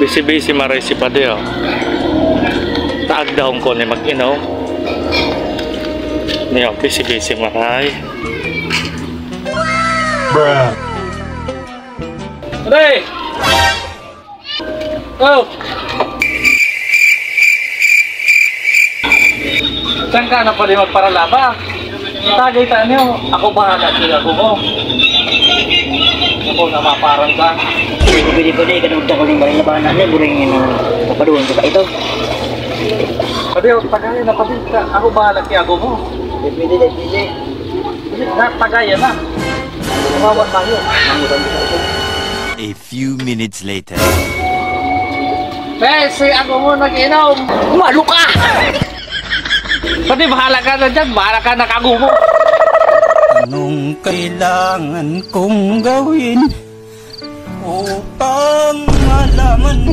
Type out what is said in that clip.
Bisi-bisi maray si Pade, oh. Taag daw ko ni mag-inaw. Niyo, bisi-bisi maray. Bruh. Pade! Oh! Saan ka na pala magparalaba? Tagay tayo niyo, ako bahala sila ko mo. Ako na maparang ka. Pwede po dahil kanugta ko rin marilabahan na buring papaduhan ko ka ito. Pwede, tagay na pati. Ako bahala kaya ako mo. Pwede. Tagayan na. Kumawat tayo. A few minutes later. Pwede, ako mo nag-inom. Malo ka! Pwede, bahala ka na dyan. Bahala ka na kagumo. Anong kailangan kong gawin upang malaman mo